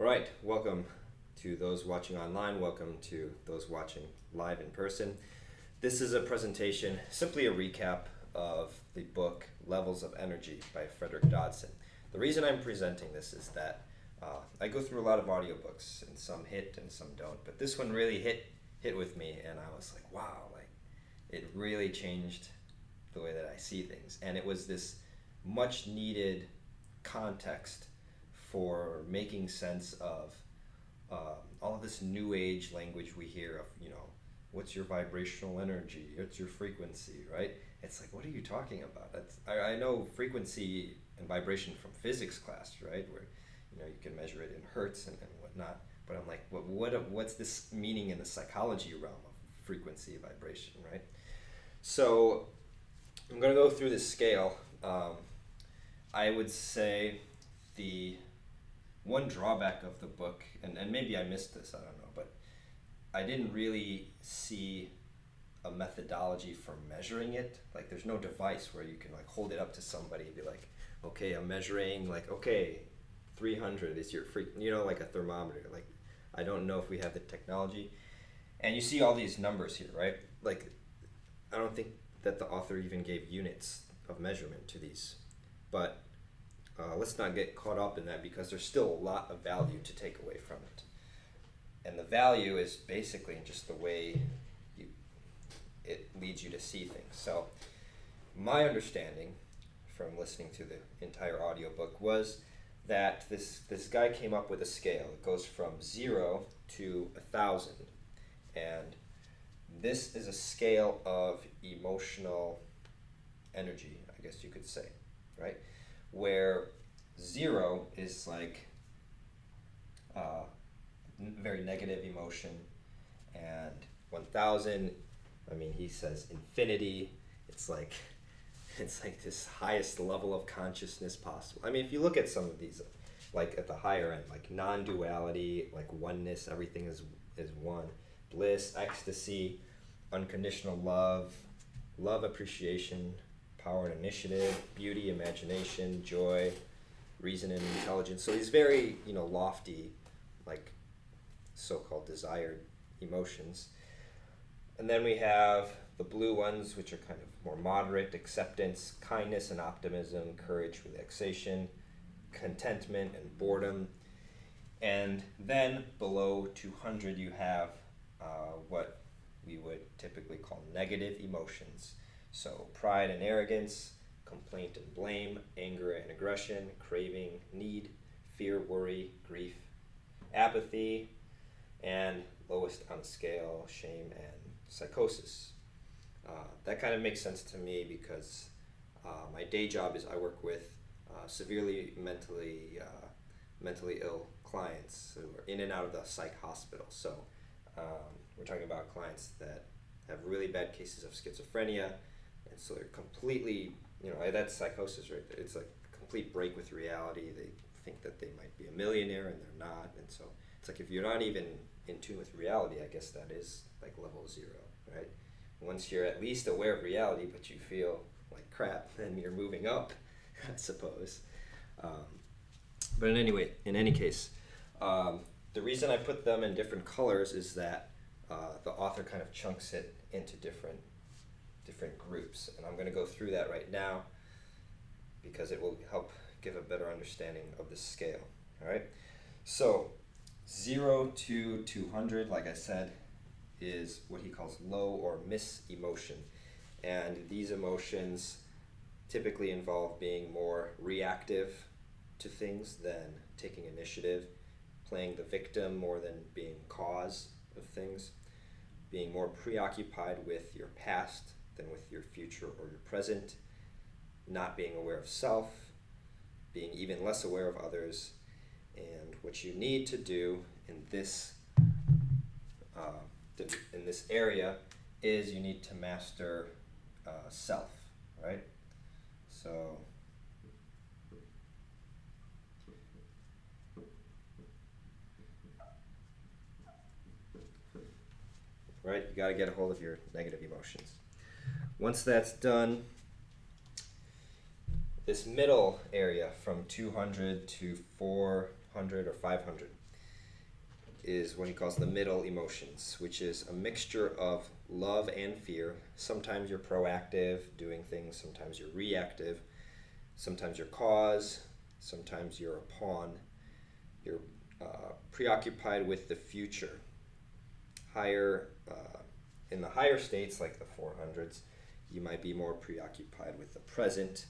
right, welcome to those watching online. Welcome to those watching live in person. This is a presentation, simply a recap of the book Levels of Energy by Frederick Dodson. The reason I'm presenting this is that I go through a lot of audiobooks, and some hit and some don't, but this one really hit with me, and I was like, wow, like it really changed the way that I see things. And it was this much needed context for making sense of all of this new age language we hear of, what's your vibrational energy, what's your frequency, right? It's like, what are you talking about? I know frequency and vibration from physics class, right, where you can measure it in hertz and whatnot, but I'm like, what's this meaning in the psychology realm of frequency, vibration, right? So I'm going to go through this scale. I would say the one drawback of the book, and maybe I missed this, I don't know, but I didn't really see a methodology for measuring it. Like, there's no device where you can like hold it up to somebody and be like, okay, I'm measuring, like, okay, 300 is your like a thermometer. Like, I don't know if we have the technology. And you see all these numbers here, right? Like, I don't think that the author even gave units of measurement to these, but let's not get caught up in that, because there's still a lot of value to take away from it. And the value is basically just the way it leads you to see things. So my understanding from listening to the entire audiobook was that this guy came up with a scale. It goes from 0 to 1,000. And this is a scale of emotional energy, I guess you could say, right? Where 0 is like very negative emotion, and 1,000, I mean, he says infinity. It's like this highest level of consciousness possible. I mean, if you look at some of these, like at the higher end, like non-duality, like oneness, everything is one. Bliss, ecstasy, unconditional love, appreciation, power and initiative, beauty, imagination, joy, reason and intelligence. So these very, lofty, like so-called desired emotions. And then we have the blue ones, which are kind of more moderate: acceptance, kindness and optimism, courage, relaxation, contentment and boredom. And then below 200 you have what we would typically call negative emotions. So pride and arrogance, complaint and blame, anger and aggression, craving, need, fear, worry, grief, apathy, and lowest on the scale, shame and psychosis. That kind of makes sense to me because my day job is I work with severely mentally ill clients who are in and out of the psych hospital. So we're talking about clients that have really bad cases of schizophrenia, and so they're completely, that's psychosis right there. It's like a complete break with reality. They think that they might be a millionaire and they're not, and so it's like if you're not even in tune with reality, I guess that is like level 0, right? Once you're at least aware of reality, but you feel like crap, then you're moving up, I suppose. But in any case, the reason I put them in different colors is that the author kind of chunks it into different groups, and I'm going to go through that right now because it will help give a better understanding of the scale. All right, so 0 to 200, like I said, is what he calls low or miss emotion, and these emotions typically involve being more reactive to things than taking initiative, playing the victim more than being cause of things, being more preoccupied with your past than with your future or your present, not being aware of self, being even less aware of others. And what you need to do in this area is you need to master self, right? So right, you got to get a hold of your negative emotions. Once that's done, this middle area from 200 to 400 or 500 is what he calls the middle emotions, which is a mixture of love and fear. Sometimes you're proactive, doing things. Sometimes you're reactive. Sometimes you're cause. Sometimes you're a pawn. You're preoccupied with the future. In the higher states, like the 400s, you might be more preoccupied with the present.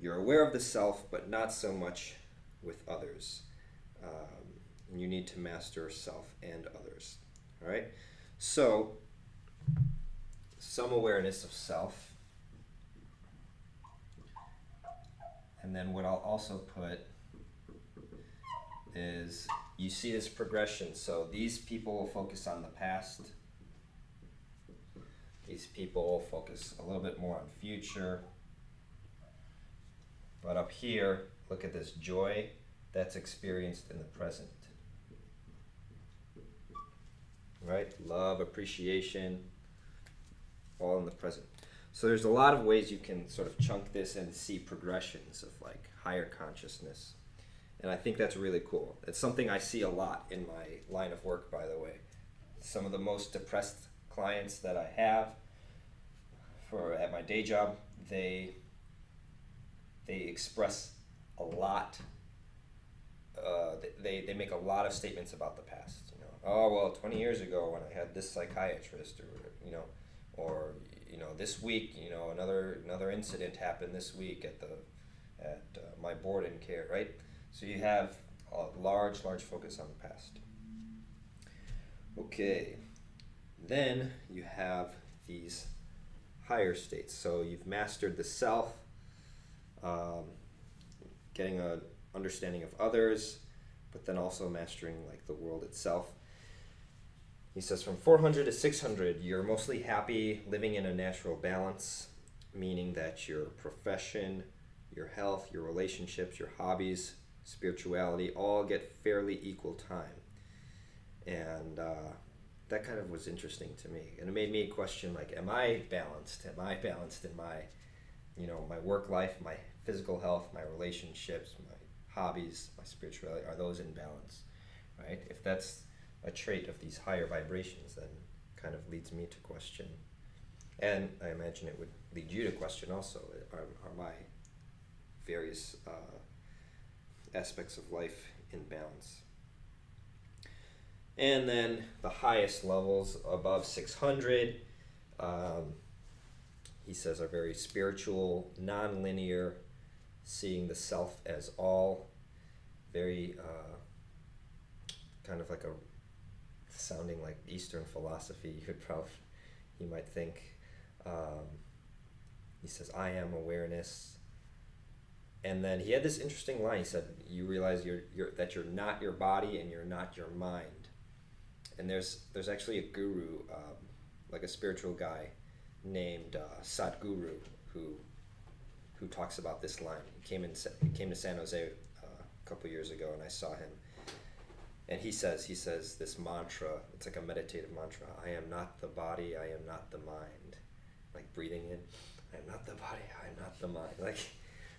You're aware of the self, but not so much with others. You need to master self and others. All right? So, some awareness of self. And then what I'll also put is, you see this progression. So these people will focus on the past. These people will focus a little bit more on future. But up here, look at this joy that's experienced in the present. Right? Love, appreciation, all in the present. So there's a lot of ways you can sort of chunk this and see progressions of like higher consciousness. And I think that's really cool. It's something I see a lot in my line of work, by the way. Some of the most depressed clients that I have at my day job, they express a lot. They make a lot of statements about the past. You know, oh well, 20 years ago when I had this psychiatrist, or this week, another incident happened this week at my board and care, right? So you have a large focus on the past. Okay, then you have these higher states. So you've mastered the self, getting an understanding of others, but then also mastering like the world itself. He says from 400 to 600, you're mostly happy, living in a natural balance, meaning that your profession, your health, your relationships, your hobbies, spirituality all get fairly equal time. And that kind of was interesting to me. And it made me question, like, am I balanced? Am I balanced in my, my work life, my physical health, my relationships, my hobbies, my spirituality? Are those in balance, right? If that's a trait of these higher vibrations, then kind of leads me to question. And I imagine it would lead you to question also, are my various aspects of life in balance? And then the highest levels above 600, he says, are very spiritual, non-linear, seeing the self as all, very kind of like sounding like Eastern philosophy, you might think. He says, I am awareness. And then he had this interesting line. He said, you realize that you're not your body and you're not your mind. And there's actually a guru, like a spiritual guy named Sadhguru, who talks about this line. He came to San Jose a couple years ago, and I saw him. And he says this mantra. It's like a meditative mantra. I am not the body. I am not the mind. Like breathing in. I am not the body. I am not the mind. Like.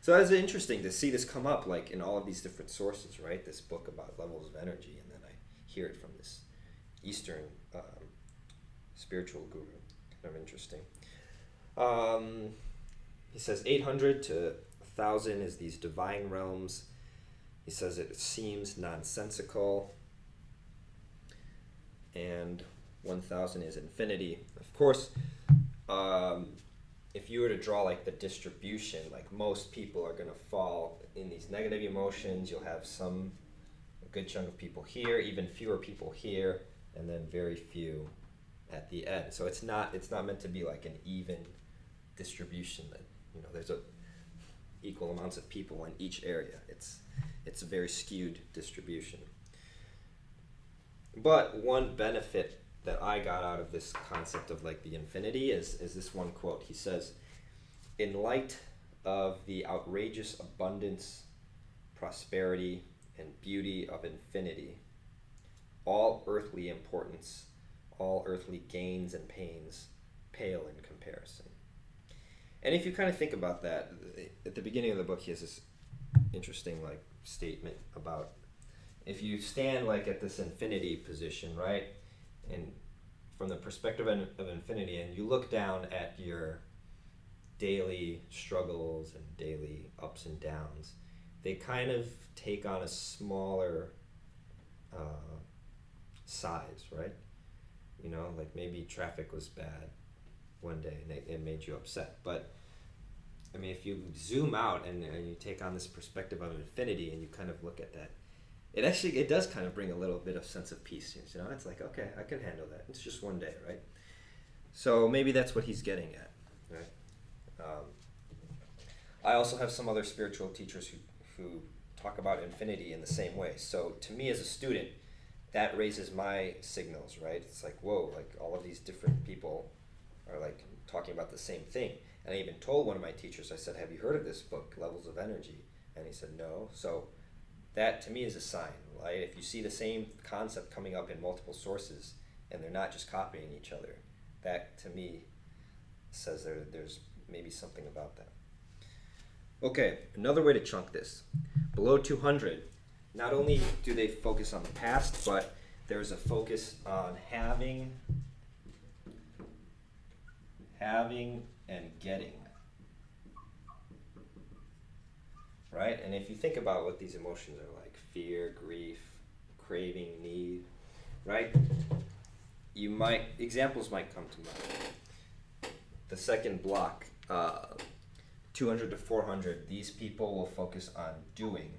So that was interesting to see this come up like in all of these different sources, right? This book about levels of energy, and then I hear it from this Eastern spiritual guru. Kind of interesting. He says 800 to 1,000 is these divine realms. He says it seems nonsensical. And 1,000 is infinity. Of course, if you were to draw like the distribution, like most people are going to fall in these negative emotions. You'll have a good chunk of people here, even fewer people here, and then very few at the end. So it's not meant to be like an even distribution that there's equal amounts of people in each area. It's a very skewed distribution. But one benefit that I got out of this concept of like the infinity is this one quote. He says, in light of the outrageous abundance, prosperity, and beauty of infinity, all earthly importance, all earthly gains and pains pale in comparison. And if you kind of think about that, at the beginning of the book he has this interesting like statement about if you stand like at this infinity position, right, and from the perspective of infinity, and you look down at your daily struggles and daily ups and downs, they kind of take on a smaller size, right? You know, like maybe traffic was bad one day and it made you upset. But I mean, if you zoom out and you take on this perspective of infinity and you kind of look at that, it does kind of bring a little bit of sense of peace. You know, it's like, okay, I can handle that. It's just one day, right? So maybe that's what he's getting at, right? I also have some other spiritual teachers who talk about infinity in the same way. So to me as a student, that raises my signals, right? It's like, whoa, like all of these different people are like talking about the same thing. And I even told one of my teachers, I said, have you heard of this book, Levels of Energy? And he said, no. So that to me is a sign, right? If you see the same concept coming up in multiple sources and they're not just copying each other, that to me says there's maybe something about that. Okay, another way to chunk this. Below 200, not only do they focus on the past, but there's a focus on having and getting. Right? And if you think about what these emotions are like, fear, grief, craving, need, right? Examples might come to mind. The second block, 200 to 400, these people will focus on doing.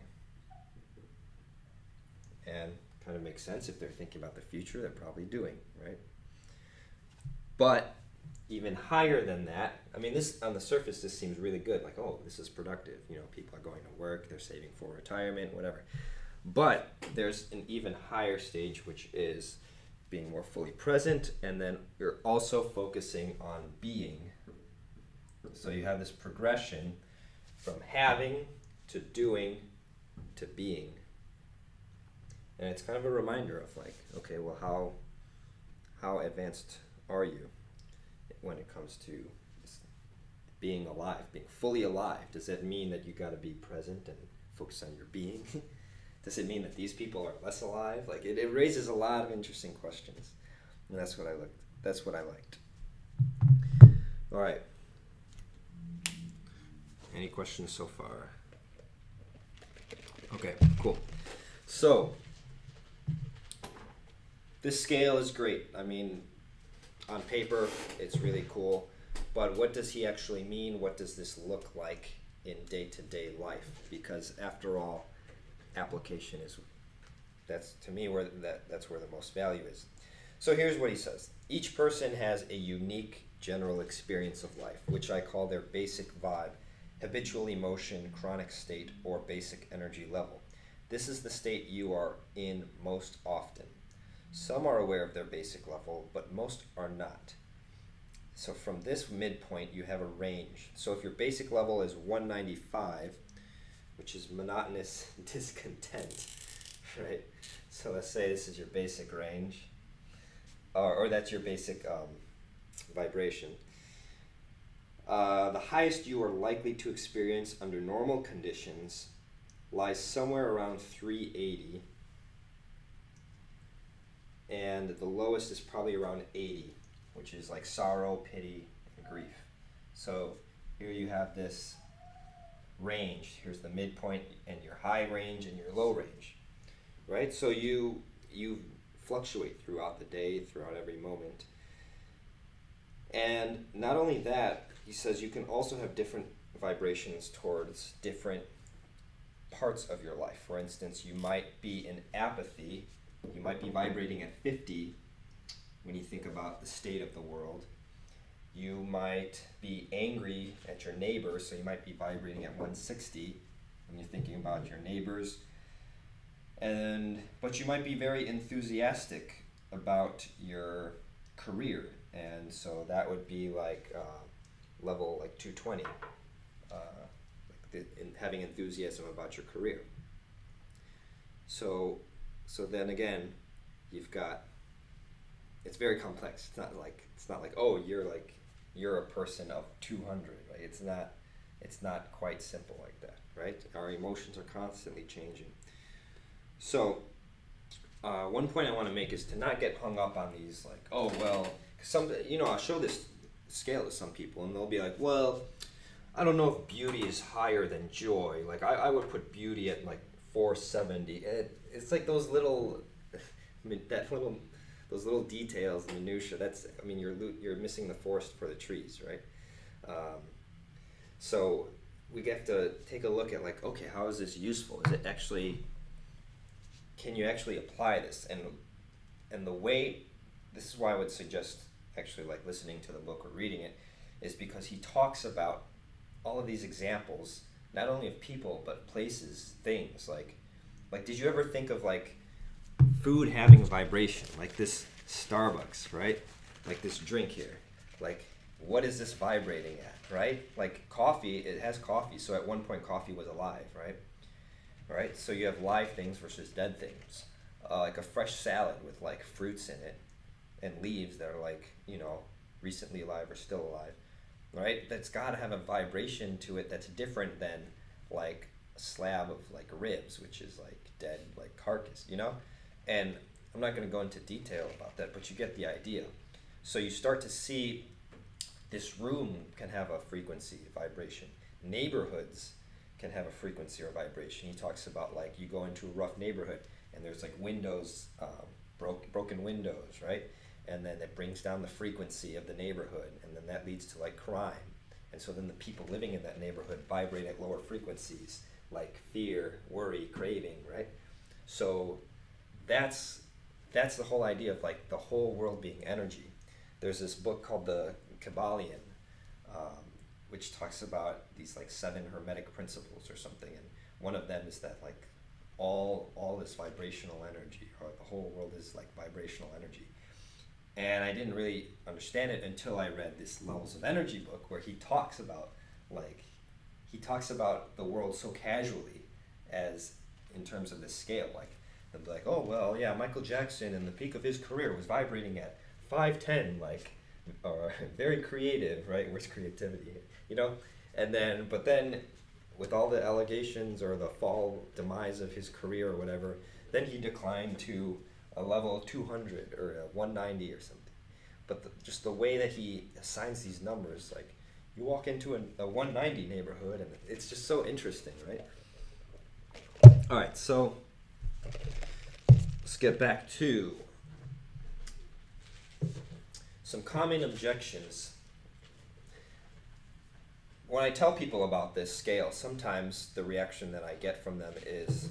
And kind of makes sense if they're thinking about the future, they're probably doing, right? But even higher than that, I mean, this on the surface, this seems really good. Like, oh, this is productive. You know, people are going to work, they're saving for retirement, whatever. But there's an even higher stage, which is being more fully present, and then you're also focusing on being. So you have this progression from having to doing to being. And it's kind of a reminder of like, okay, well, how advanced are you when it comes to being alive, being fully alive? Does that mean that you got to be present and focus on your being? Does it mean that these people are less alive? Like it raises a lot of interesting questions, and that's what I liked. All right. Any questions so far? Okay, cool. So this scale is great. I mean, on paper, it's really cool. But what does he actually mean? What does this look like in day-to-day life? Because after all, application that's to me that's where the most value is. So here's what he says. Each person has a unique general experience of life, which I call their basic vibe, habitual emotion, chronic state, or basic energy level. This is the state you are in most often. Some are aware of their basic level, but most are not. So from this midpoint, you have a range. So if your basic level is 195, which is monotonous discontent, right? So let's say this is your basic range, or that's your basic vibration. The highest you are likely to experience under normal conditions lies somewhere around 380, and the lowest is probably around 80, which is like sorrow, pity, and grief. So here you have this range. Here's the midpoint and your high range and your low range, right? So you fluctuate throughout the day, throughout every moment. And not only that, he says you can also have different vibrations towards different parts of your life. For instance, you might be in apathy. You might be vibrating at 50 when you think about the state of the world. You might be angry at your neighbors, so you might be vibrating at 160 when you're thinking about your neighbors. But you might be very enthusiastic about your career, and so that would be like level like 220, having enthusiasm about your career. So then again, you've got, it's very complex. It's not like oh, you're a person of 200, right? It's not quite simple like that, right? Our emotions are constantly changing. So one point I want to make is to not get hung up on these, like, oh well, I'll show this scale to some people and they'll be like, well, I don't know if beauty is higher than joy. Like I would put beauty at like 470. It's like those little, those little details, minutia. You're missing the forest for the trees, right? So we have to take a look at like, okay, how is this useful? Is it actually, can you actually apply this? And the way, this is why I would suggest actually like listening to the book or reading it, is because he talks about all of these examples, not only of people, but places, things, like did you ever think of like food having a vibration, like this Starbucks, right? Like this drink here, like what is this vibrating at, right? Like coffee, it has coffee, so at one point coffee was alive, right? Right, so you have live things versus dead things. Like a fresh salad with like fruits in it and leaves that are like, recently alive or still alive, right? That's got to have a vibration to it that's different than like a slab of like ribs, which is like dead, like carcass, And I'm not going to go into detail about that, but you get the idea. So you start to see this room can have a frequency, vibration. Neighborhoods can have a frequency or vibration. He talks about like you go into a rough neighborhood and there's like windows, broken windows, right? And then it brings down the frequency of the neighborhood, and then that leads to like crime. And so then the people living in that neighborhood vibrate at lower frequencies, like fear, worry, craving, right? So that's the whole idea of like the whole world being energy. There's this book called The Kabbalion, which talks about these like 7 hermetic principles or something, and one of them is that like all this vibrational energy, or the whole world is like vibrational energy. And I didn't really understand it until I read this Levels of Energy book, where he talks about the world so casually, as in terms of this scale. Like they'll be like, oh well, yeah, Michael Jackson in the peak of his career was vibrating at 510, like, or very creative, right? Where's creativity, And then, but then, with all the allegations or the demise of his career or whatever, then he declined to a level of 200 or a 190 or something. But just the way that he assigns these numbers, like you walk into a 190 neighborhood and it's just so interesting, right? All right, so let's get back to some common objections. When I tell people about this scale, sometimes the reaction that I get from them is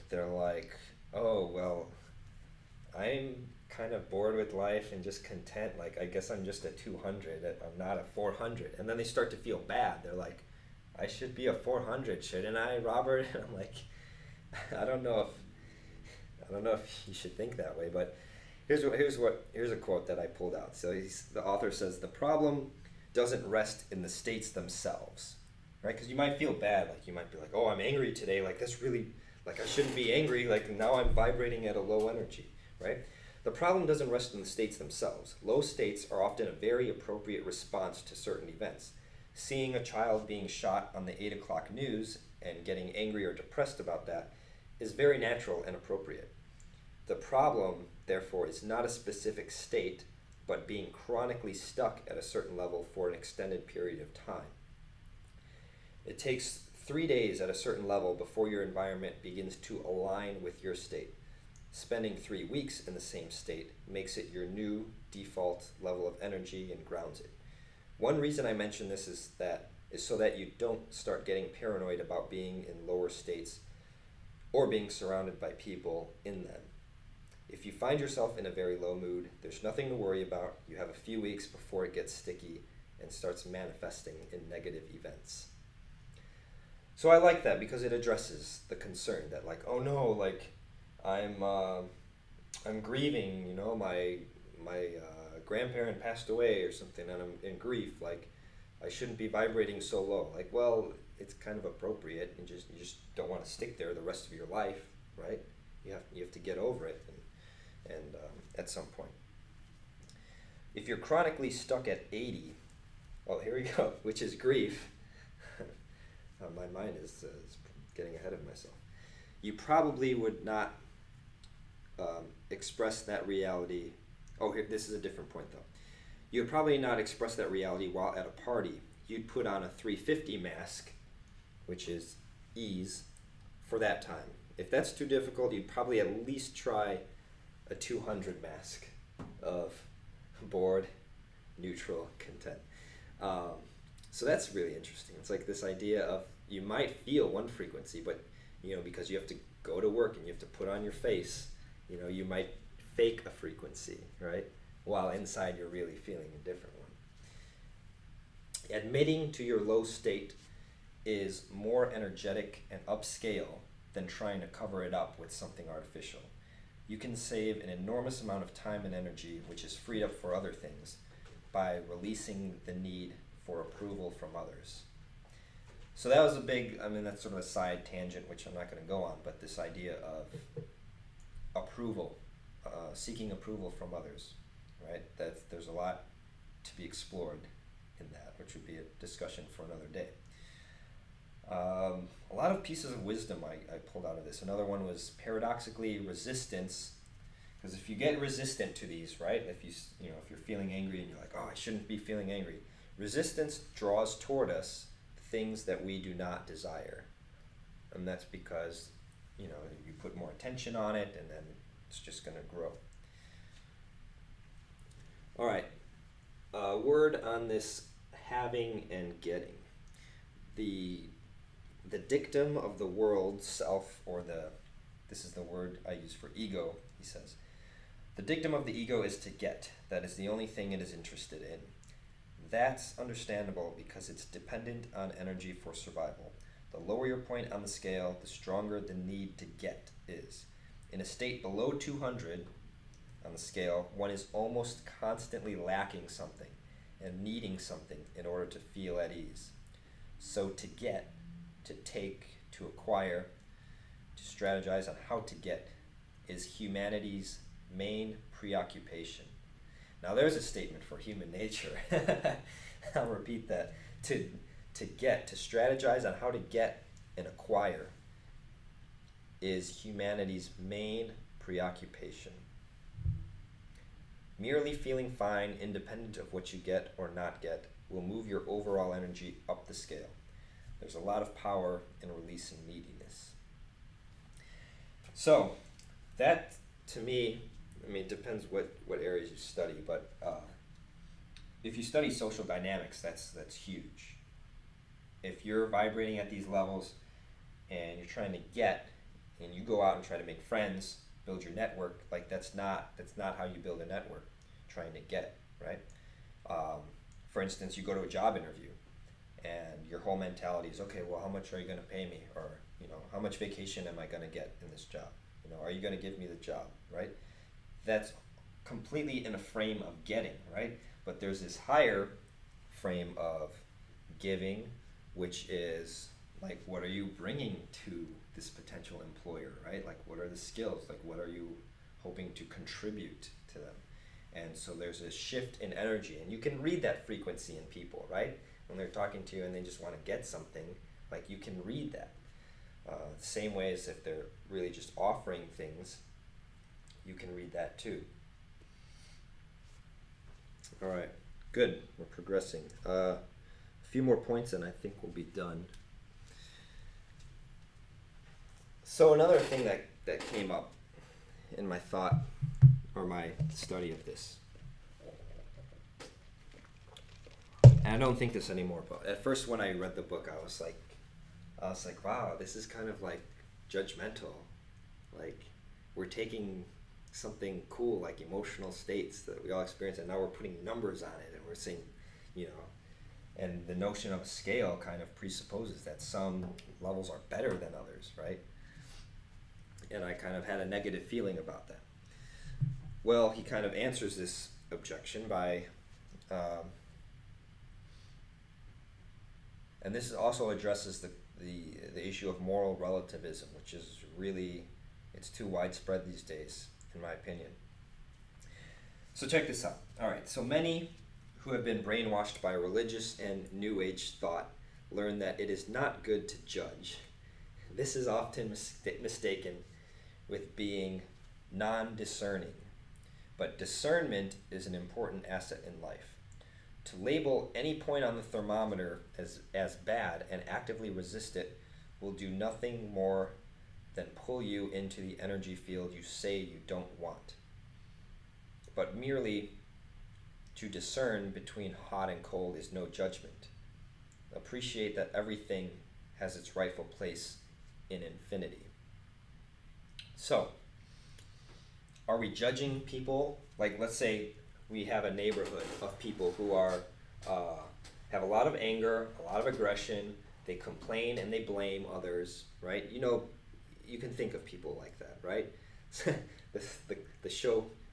they're like, oh, well, I'm kind of bored with life and just content. Like, I guess I'm just a 200. I'm not a 400. And then they start to feel bad. They're like, I should be a 400, shouldn't I, Robert? And I'm like, I don't know if you should think that way. But here's a quote that I pulled out. So the author says, the problem doesn't rest in the states themselves, right? Because you might feel bad. Like you might be like, oh, I'm angry today. Like that's really, like I shouldn't be angry. Like now I'm vibrating at a low energy. Right? The problem doesn't rest in the states themselves. Low states are often a very appropriate response to certain events. Seeing a child being shot on the 8 o'clock news and getting angry or depressed about that is very natural and appropriate. The problem, therefore, is not a specific state, but being chronically stuck at a certain level for an extended period of time. It takes 3 days at a certain level before your environment begins to align with your state. Spending 3 weeks in the same state makes it your new default level of energy and grounds it. One reason I mention this is so that you don't start getting paranoid about being in lower states or being surrounded by people in them. If you find yourself in a very low mood, there's nothing to worry about. You have a few weeks before it gets sticky and starts manifesting in negative events. So I like that because it addresses the concern that like, oh no, like I'm grieving, my grandparent passed away or something, and I'm in grief. Like, I shouldn't be vibrating so low. Like, well, it's kind of appropriate, and you just don't want to stick there the rest of your life, right? You have to get over it, and at some point. If you're chronically stuck at 80, well, here we go, which is grief. My mind is getting ahead of myself. You probably would not express that reality. Oh, here, this is a different point though. You would probably not express that reality while at a party. You'd put on a 350 mask, which is ease, for that time. If that's too difficult, you'd probably at least try a 200 mask of bored, neutral, content. So that's really interesting. It's like this idea of you might feel one frequency, but because you have to go to work and you have to put on your face, you might fake a frequency, right? While inside you're really feeling a different one. Admitting to your low state is more energetic and upscale than trying to cover it up with something artificial. You can save an enormous amount of time and energy, which is freed up for other things, by releasing the need for approval from others. So that was that's sort of a side tangent, which I'm not going to go on, but this idea of approval, seeking approval from others, right? There's a lot to be explored in that, which would be a discussion for another day. A lot of pieces of wisdom I pulled out of this. Another one was paradoxically resistance, because if you get resistant to these, right? If you're feeling angry and you're like, oh, I shouldn't be feeling angry. Resistance draws toward us things that we do not desire, and that's because you put more attention on it, and then it's just going to grow. All right, a word on this having and getting. The dictum of the world, self, or this is the word I use for ego, he says. The dictum of the ego is to get. That is the only thing it is interested in. That's understandable because it's dependent on energy for survival. The lower your point on the scale, the stronger the need to get is. In a state below 200 on the scale, one is almost constantly lacking something and needing something in order to feel at ease. So to get, to take, to acquire, to strategize on how to get is humanity's main preoccupation. Now there's a statement for human nature. I'll repeat that. To strategize on how to get and acquire is humanity's main preoccupation. Merely feeling fine, independent of what you get or not get, will move your overall energy up the scale. There's a lot of power in releasing neediness. So that, to me, it depends what areas you study, but if you study social dynamics, that's huge. If you're vibrating at these levels and you're trying to get, and you go out and try to make friends, build your network, that's not how you build a network, trying to get, right? For instance, you go to a job interview and your whole mentality is, okay, well, how much are you going to pay me? Or, how much vacation am I going to get in this job? Are you going to give me the job, right? That's completely in a frame of getting, right? But there's this higher frame of giving, which is like, what are you bringing to this potential employer, right? Like, what are the skills? Like, what are you hoping to contribute to them? And so there's a shift in energy, and you can read that frequency in people, right? When they're talking to you and they just want to get something, like, you can read that. Same way as if they're really just offering things, you can read that too. All right, good, we're progressing. A few more points and I think we'll be done. So another thing that came up in my thought or my study of this, and I don't think this anymore, but at first when I read the book, I was like, wow, this is kind of like judgmental. Like, we're taking something cool like emotional states that we all experience, and now we're putting numbers on it, and we're saying, and the notion of a scale kind of presupposes that some levels are better than others, right? And I kind of had a negative feeling about that. Well, he kind of answers this objection by, and this also addresses the issue of moral relativism, which is really, it's too widespread these days, in my opinion. So check this out. All right, so many who have been brainwashed by religious and New Age thought learn that it is not good to judge. This is often mistaken with being non-discerning. But discernment is an important asset in life. To label any point on the thermometer as bad and actively resist it will do nothing more than pull you into the energy field you say you don't want. But merely to discern between hot and cold is no judgment. Appreciate that everything has its rightful place in infinity. So, are we judging people? Like, let's say we have a neighborhood of people who are have a lot of anger, a lot of aggression. They complain and they blame others, right? You know, you can think of people like that, right?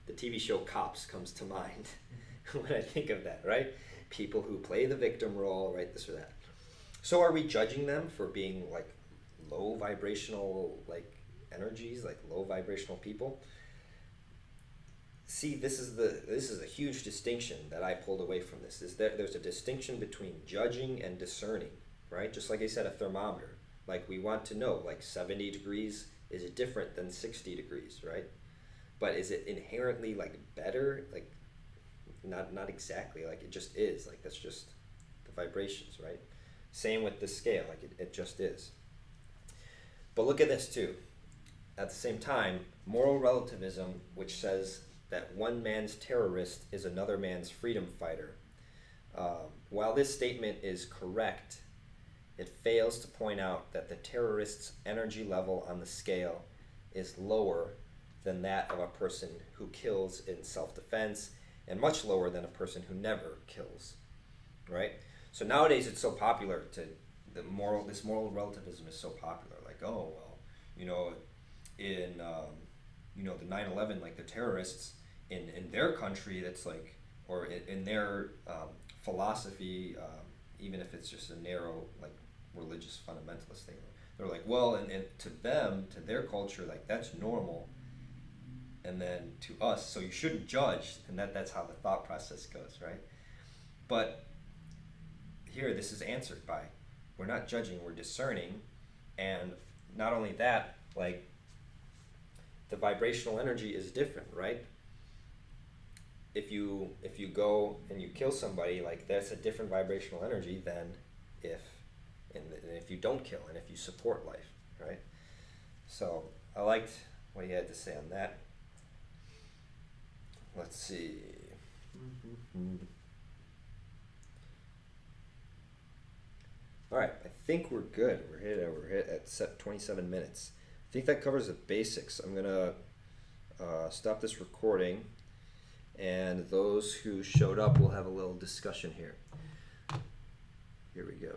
the TV show Cops comes to mind when I think of that, right? People who play the victim role, right? This or that. So are we judging them for being like low vibrational like energies, like low vibrational people? See, this is a huge distinction that I pulled away from this. Is that there's a distinction between judging and discerning, right? Just like I said, a thermometer. Like we want to know, like 70 degrees, is it different than 60 degrees, right? But is it inherently like better? Like not exactly, like it just is. Like that's just the vibrations, right? Same with the scale, like it just is. But look at this too. At the same time, moral relativism, which says that one man's terrorist is another man's freedom fighter. While this statement is correct, it fails to point out that the terrorist's energy level on the scale is lower than that of a person who kills in self-defense, and much lower than a person who never kills, right? So nowadays it's so popular this moral relativism is so popular. Like, oh, well, you know, in the 9/11, like the terrorists in their country, that's like, or in their philosophy, even if it's just a narrow like religious fundamentalist thing, they're like, well, and to them, to their culture, like that's normal, and then to us, so you shouldn't judge, and that's how the thought process goes, right? But here, this is answered by, we're not judging, we're discerning, and not only that, like the vibrational energy is different, right? If you go and you kill somebody, like that's a different vibrational energy than if you don't kill and if you support life, right? So I liked what he had to say on that. Let's see. All right, I think we're good. We're hit at set 27 minutes. I think that covers the basics. I'm gonna stop this recording, and those who showed up will have a little discussion here. Here we go.